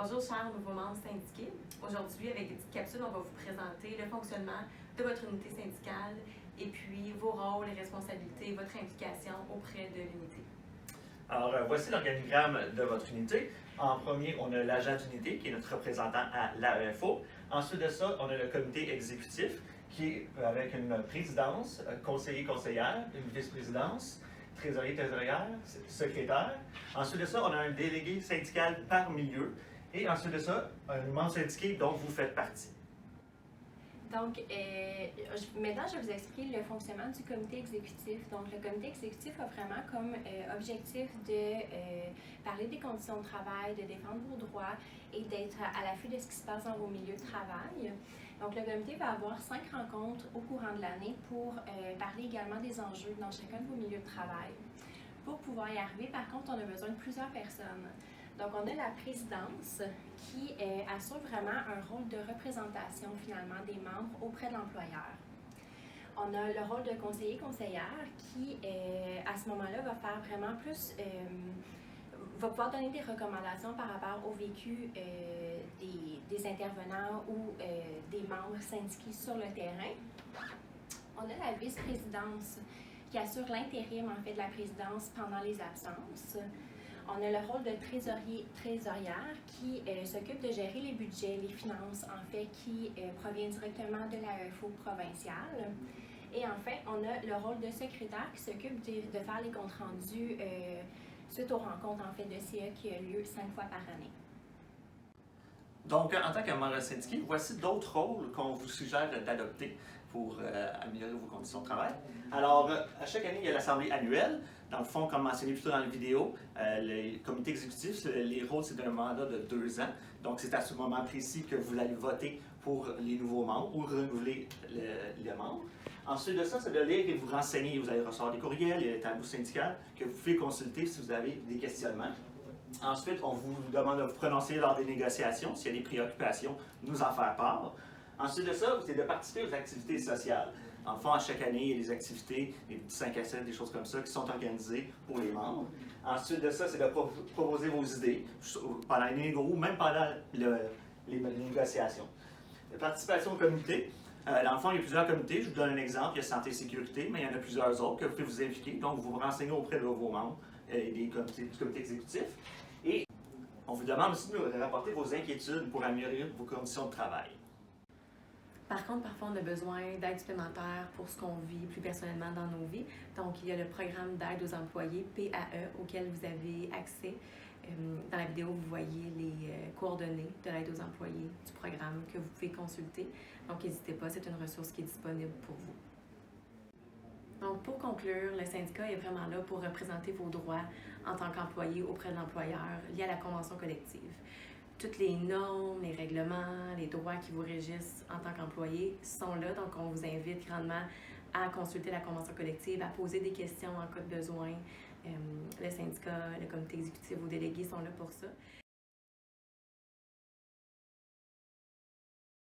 Bonjour chers nouveaux membres syndiqués. Aujourd'hui, avec des petites capsules, on va vous présenter le fonctionnement de votre unité syndicale et puis vos rôles et responsabilités, votre implication auprès de l'unité. Alors, voici l'organigramme de votre unité. En premier, on a l'agent d'unité, qui est notre représentant à l'AEFO. Ensuite de ça, on a le comité exécutif, qui est avec une présidence, conseiller-conseillère, une vice-présidence, trésorier-trésorière, secrétaire. Ensuite de ça, on a un délégué syndical par milieu. Et ensuite de ça, un membre syndiqué dont vous faites partie. Donc, maintenant, je vais vous expliquer le fonctionnement du comité exécutif. Donc, le comité exécutif a vraiment comme objectif de parler des conditions de travail, de défendre vos droits et d'être à l'affût de ce qui se passe dans vos milieux de travail. Donc, le comité va avoir 5 rencontres au courant de l'année pour parler également des enjeux dans chacun de vos milieux de travail. Pour pouvoir y arriver, par contre, on a besoin de plusieurs personnes. Donc, on a la présidence qui assure vraiment un rôle de représentation finalement des membres auprès de l'employeur. On a le rôle de conseiller-conseillère qui, à ce moment-là, va faire vraiment plus, va pouvoir donner des recommandations par rapport au vécu des intervenants ou des membres syndiqués sur le terrain. On a la vice-présidence qui assure l'intérim en fait de la présidence pendant les absences. On a le rôle de trésorière qui s'occupe de gérer les budgets, les finances, en fait, qui proviennent directement de l'AEFO provinciale. Et enfin, on a le rôle de secrétaire qui s'occupe de faire les comptes rendus suite aux rencontres, en fait, de CA qui a lieu 5 fois par année. Donc, en tant que membre syndiqué, voici d'autres rôles qu'on vous suggère d'adopter pour améliorer vos conditions de travail. Alors, à chaque année, il y a l'assemblée annuelle. Dans le fond, comme mentionné plus tôt dans la vidéo, le comité exécutif, les rôles, c'est d'un mandat de 2 ans. Donc, c'est à ce moment précis que vous allez voter pour les nouveaux membres ou renouveler les membres. Ensuite de ça, c'est de lire et vous renseigner. Vous allez recevoir des courriels et des tableaux syndicaux que vous pouvez consulter si vous avez des questionnements. Ensuite, on vous demande de vous prononcer lors des négociations. S'il y a des préoccupations, nous en faire part. Ensuite de ça, c'est de participer aux activités sociales. En fond, à chaque année, il y a des activités, des petits 5 à 7, des choses comme ça, qui sont organisées pour les membres. Ensuite de ça, c'est de proposer vos idées pendant les négos ou même pendant les négociations. La participation au comité. Dans le fond, il y a plusieurs comités. Je vous donne un exemple. Il y a santé et sécurité, mais il y en a plusieurs autres que vous pouvez vous impliquer. Donc, vous vous renseignez auprès de vos membres du comité exécutif. Et on vous demande aussi de nous rapporter vos inquiétudes pour améliorer vos conditions de travail. Par contre, parfois, on a besoin d'aide supplémentaire pour ce qu'on vit plus personnellement dans nos vies. Donc, il y a le programme d'aide aux employés, PAE, auquel vous avez accès. Dans la vidéo, vous voyez les coordonnées de l'aide aux employés du programme que vous pouvez consulter. Donc, n'hésitez pas, c'est une ressource qui est disponible pour vous. Donc, pour conclure, le syndicat est vraiment là pour représenter vos droits en tant qu'employé auprès de l'employeur liés à la convention collective. Toutes les normes, les règlements, les droits qui vous régissent en tant qu'employé sont là. Donc, on vous invite grandement à consulter la convention collective, à poser des questions en cas de besoin. Le syndicat, le comité exécutif, vos délégués sont là pour ça.